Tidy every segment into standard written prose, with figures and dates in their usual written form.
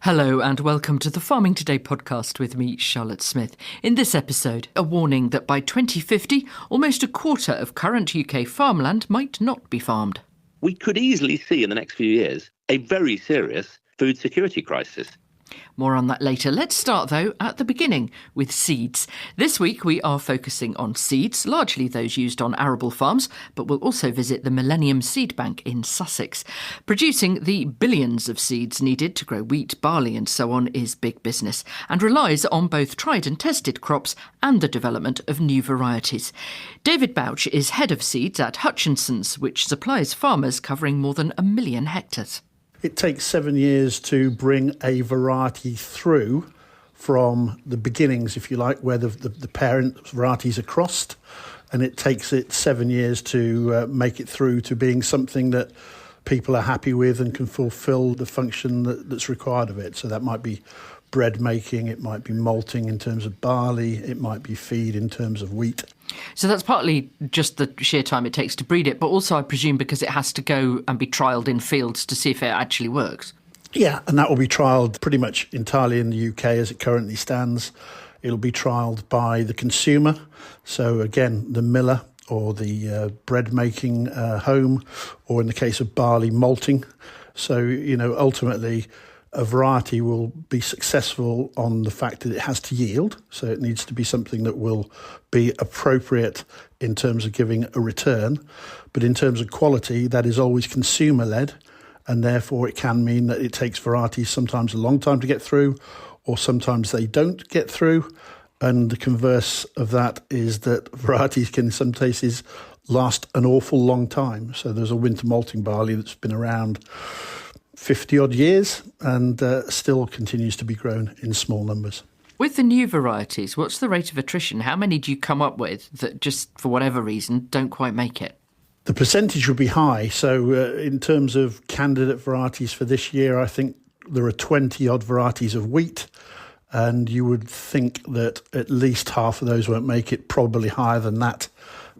Hello and welcome to the Farming Today podcast with me, Charlotte Smith. In this episode, a warning that by 2050, almost a quarter of current UK farmland might not be farmed. We could easily see in the next few years a very serious food security crisis. More on that later. Let's start, though, at the beginning with seeds. This week we are focusing on seeds, largely those used on arable farms, but we'll also visit the Millennium Seed Bank in Sussex. Producing the billions of seeds needed to grow wheat, barley and so on is big business and relies on both tried and tested crops and the development of new varieties. David Bouch is head of seeds at Hutchinson's, which supplies farmers covering more than 1 million hectares. It takes 7 years to bring a variety through from the beginnings, if you like, where the parent varieties are crossed, and it takes it 7 years to make it through to being something that people are happy with and can fulfil the function that's required of it. So that might be bread making, it might be malting in terms of barley, it might be feed in terms of wheat. So that's partly just the sheer time it takes to breed it, but also I presume because it has to go and be trialled in fields to see if it actually works. Yeah, and that will be trialled pretty much entirely in the UK as it currently stands. It'll be trialled by the consumer. So again, the miller or the bread making home, or in the case of barley, malting. So, ultimately a variety will be successful on the fact that it has to yield. So it needs to be something that will be appropriate in terms of giving a return. But in terms of quality, that is always consumer-led. And therefore it can mean that it takes varieties sometimes a long time to get through, or sometimes they don't get through. And the converse of that is that varieties can in some cases last an awful long time. So there's a winter malting barley that's been around 50 odd years and still continues to be grown in small numbers. With the new varieties, what's the rate of attrition? How many do you come up with that just for whatever reason don't quite make it? The percentage would be high. So in terms of candidate varieties for this year, I think there are 20 odd varieties of wheat, and you would think that at least half of those won't make it, probably higher than that.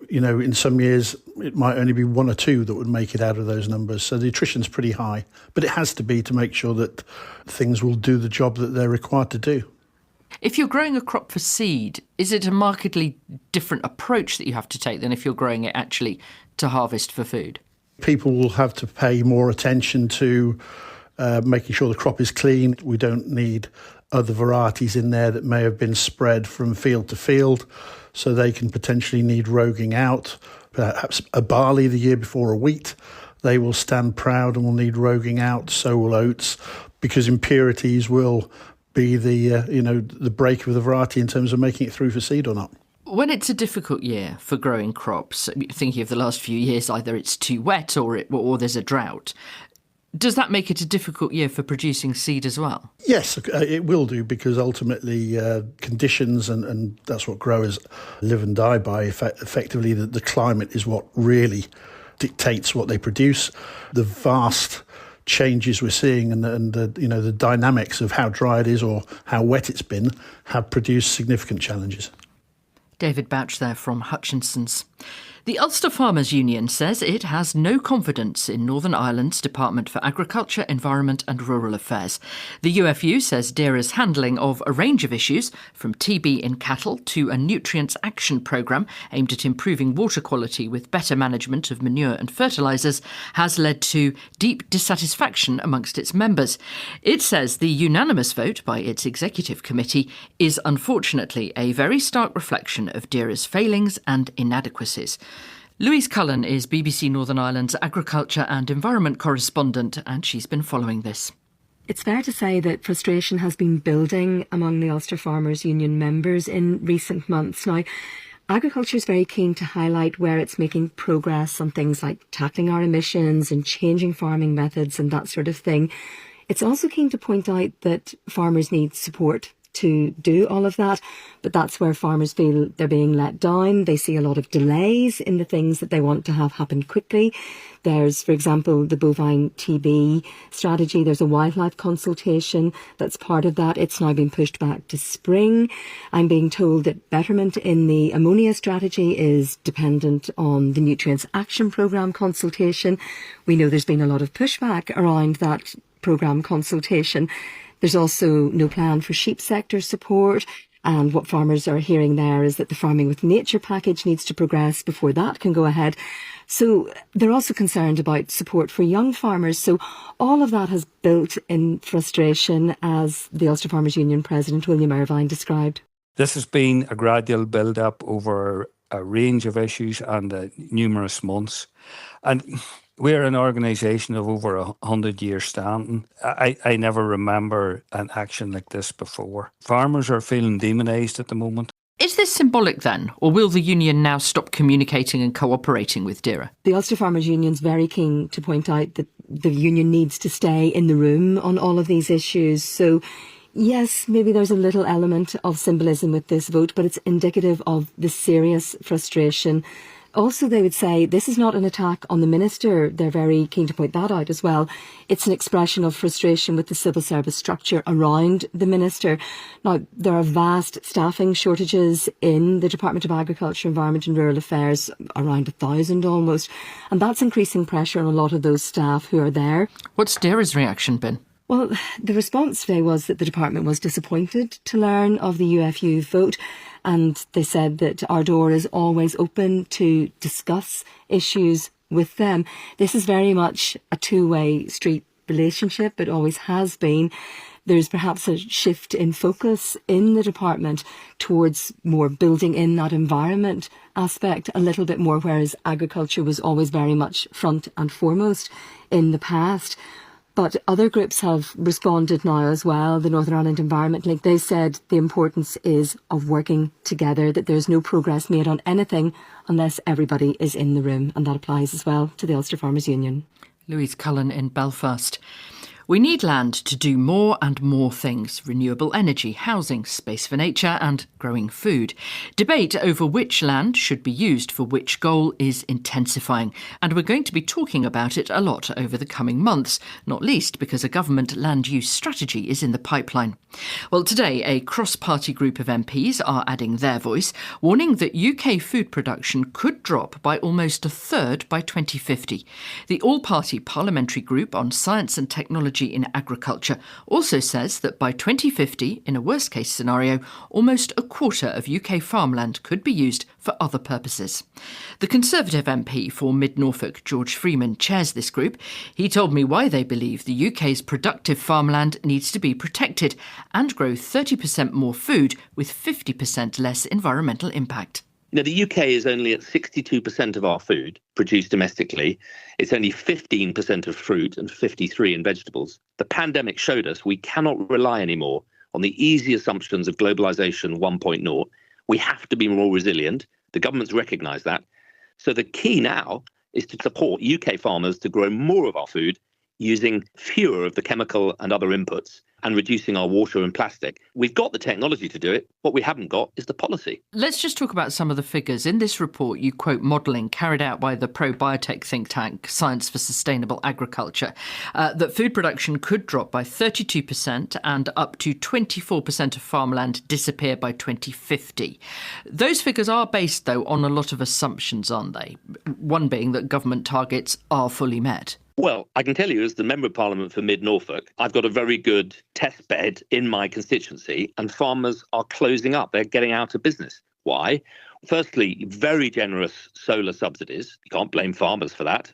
In some years, it might only be one or two that would make it out of those numbers. So the attrition's pretty high, but it has to be to make sure that things will do the job that they're required to do. If you're growing a crop for seed, is it a markedly different approach that you have to take than if you're growing it actually to harvest for food? People will have to pay more attention to making sure the crop is clean. We don't need other varieties in there that may have been spread from field to field, so they can potentially need roguing out. Perhaps a barley the year before a wheat, they will stand proud and will need roguing out. So will oats, because impurities will be the break of the variety in terms of making it through for seed or not. When it's a difficult year for growing crops, thinking of the last few years, either it's too wet or there's a drought, does that make it a difficult year for producing seed as well? Yes, it will do, because ultimately conditions, and that's what growers live and die by, effectively the climate is what really dictates what they produce. The vast changes we're seeing and the dynamics of how dry it is or how wet it's been have produced significant challenges. David Bouch there from Hutchinson's. The Ulster Farmers Union says it has no confidence in Northern Ireland's Department for Agriculture, Environment and Rural Affairs. The UFU says DAERA's handling of a range of issues, from TB in cattle to a nutrients action programme aimed at improving water quality with better management of manure and fertilisers, has led to deep dissatisfaction amongst its members. It says the unanimous vote by its executive committee is unfortunately a very stark reflection of DAERA's failings and inadequacies. Louise Cullen is BBC Northern Ireland's agriculture and environment correspondent, and she's been following this. It's fair to say that frustration has been building among the Ulster Farmers Union members in recent months. Now, agriculture is very keen to highlight where it's making progress on things like tackling our emissions and changing farming methods and that sort of thing. It's also keen to point out that farmers need support to do all of that, but that's where farmers feel they're being let down. They see a lot of delays in the things that they want to have happen quickly. There's, for example, the bovine TB strategy. There's a wildlife consultation that's part of that. It's now been pushed back to spring. I'm being told that betterment in the ammonia strategy is dependent on the Nutrients Action Programme consultation. We know there's been a lot of pushback around that programme consultation. There's also no plan for sheep sector support. And what farmers are hearing there is that the Farming with Nature package needs to progress before that can go ahead. So they're also concerned about support for young farmers. So all of that has built in frustration, as the Ulster Farmers Union President William Irvine described. This has been a gradual build-up over a range of issues and numerous months. And we're an organisation of over 100 years standing. I never remember an action like this before. Farmers are feeling demonised at the moment. Is this symbolic then, or will the union now stop communicating and cooperating with DAERA? The Ulster Farmers Union is very keen to point out that the union needs to stay in the room on all of these issues. So yes, maybe there's a little element of symbolism with this vote, but it's indicative of the serious frustration. Also, they would say this is not an attack on the minister. They're very keen to point that out as well. It's an expression of frustration with the civil service structure around the minister. Now, there are vast staffing shortages in the Department of Agriculture, Environment and Rural Affairs, around 1,000 almost. And that's increasing pressure on a lot of those staff who are there. What's DAERA's reaction been? Well, the response today was that the department was disappointed to learn of the UFU vote. And they said that our door is always open to discuss issues with them. This is very much a two-way street relationship. It always has been. There's perhaps a shift in focus in the department towards more building in that environment aspect a little bit more, whereas agriculture was always very much front and foremost in the past. But other groups have responded now as well. The Northern Ireland Environment League, they said the importance is of working together, that there's no progress made on anything unless everybody is in the room. And that applies as well to the Ulster Farmers Union. Louise Cullen in Belfast. We need land to do more and more things: renewable energy, housing, space for nature and growing food. Debate over which land should be used for which goal is intensifying, and we're going to be talking about it a lot over the coming months, not least because a government land use strategy is in the pipeline. Well, today a cross-party group of MPs are adding their voice, warning that UK food production could drop by almost a third by 2050. The All Party Parliamentary Group on Science and Technology in Agriculture also says that by 2050, in a worst-case scenario, almost a quarter of UK farmland could be used for other purposes. The Conservative MP for Mid-Norfolk, George Freeman, chairs this group. He told me why they believe the UK's productive farmland needs to be protected and grow 30% more food with 50% less environmental impact. The UK is only at 62% of our food produced domestically. It's only 15% of fruit and 53% in vegetables. The pandemic showed us we cannot rely anymore on the easy assumptions of globalisation 1.0. We have to be more resilient. The government's recognised that. So the key now is to support UK farmers to grow more of our food using fewer of the chemical and other inputs and reducing our water and plastic. We've got the technology to do it. What we haven't got is the policy. Let's just talk about some of the figures. In this report, you quote modelling carried out by the pro-biotech think tank Science for Sustainable Agriculture, that food production could drop by 32% and up to 24% of farmland disappear by 2050. Those figures are based, though, on a lot of assumptions, aren't they? One being that government targets are fully met. Well, I can tell you, as the Member of Parliament for Mid-Norfolk, I've got a very good test bed in my constituency, and farmers are closing up. They're getting out of business. Why? Firstly, very generous solar subsidies. You can't blame farmers for that.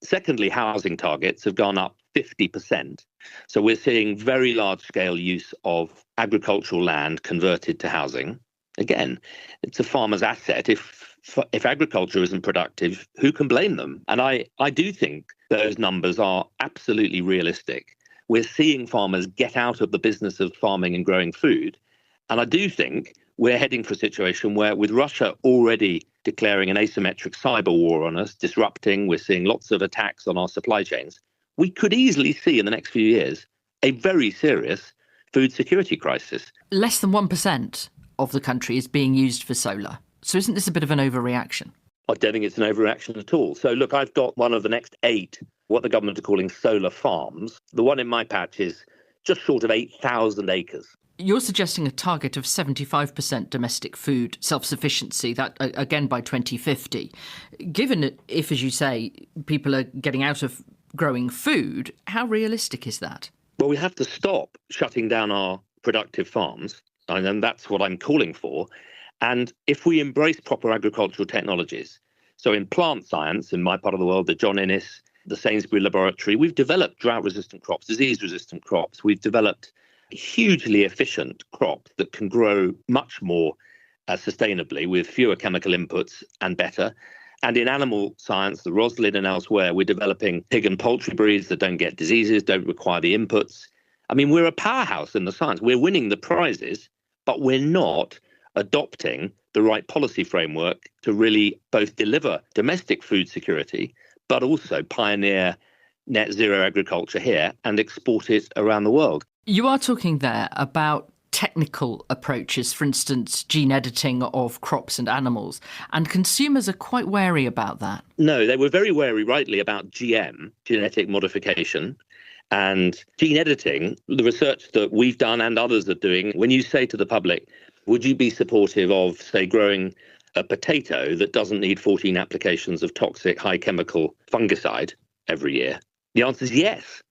Secondly, housing targets have gone up 50%. So we're seeing very large-scale use of agricultural land converted to housing. Again, it's a farmer's asset. If agriculture isn't productive, who can blame them? And I do think those numbers are absolutely realistic. We're seeing farmers get out of the business of farming and growing food. And I do think we're heading for a situation where, with Russia already declaring an asymmetric cyber war on us, disrupting, we're seeing lots of attacks on our supply chains, we could easily see in the next few years a very serious food security crisis. Less than 1% of the country is being used for solar. So isn't this a bit of an overreaction? I don't think it's an overreaction at all. So look, I've got one of the next 8, what the government are calling solar farms. The one in my patch is just short of 8,000 acres. You're suggesting a target of 75% domestic food self-sufficiency, that again by 2050. Given that, if, as you say, people are getting out of growing food. How realistic is that? Well, we have to stop shutting down our productive farms, and that's what I'm calling for. And if we embrace proper agricultural technologies, so in plant science, in my part of the world, the John Innes, the Sainsbury Laboratory, we've developed drought-resistant crops, disease-resistant crops. We've developed hugely efficient crops that can grow much more sustainably with fewer chemical inputs and better. And in animal science, the Roslin and elsewhere, we're developing pig and poultry breeds that don't get diseases, don't require the inputs. I mean, we're a powerhouse in the science. We're winning the prizes, but we're not adopting the right policy framework to really both deliver domestic food security, but also pioneer net zero agriculture here and export it around the world. You are talking there about technical approaches, for instance, gene editing of crops and animals, and consumers are quite wary about that. No, they were very wary, rightly, about GM, genetic modification, and gene editing. The research that we've done and others are doing, when you say to the public, would you be supportive of, say, growing a potato that doesn't need 14 applications of toxic high chemical fungicide every year? The answer is yes.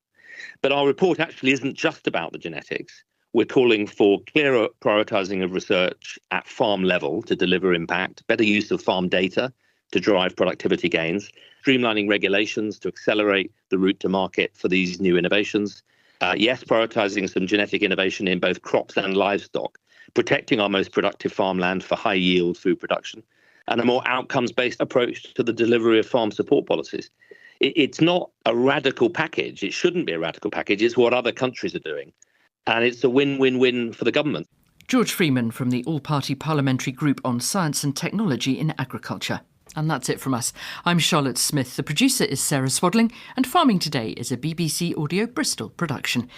But our report actually isn't just about the genetics. We're calling for clearer prioritising of research at farm level to deliver impact, better use of farm data to drive productivity gains, streamlining regulations to accelerate the route to market for these new innovations. Yes, prioritising some genetic innovation in both crops and livestock, protecting our most productive farmland for high yield food production, and a more outcomes-based approach to the delivery of farm support policies. It's not a radical package. It shouldn't be a radical package. It's what other countries are doing. And it's a win-win-win for the government. George Freeman from the All Party Parliamentary Group on Science and Technology in Agriculture. And that's it from us. I'm Charlotte Smith. The producer is Sarah Swadling, and Farming Today is a BBC Audio Bristol production.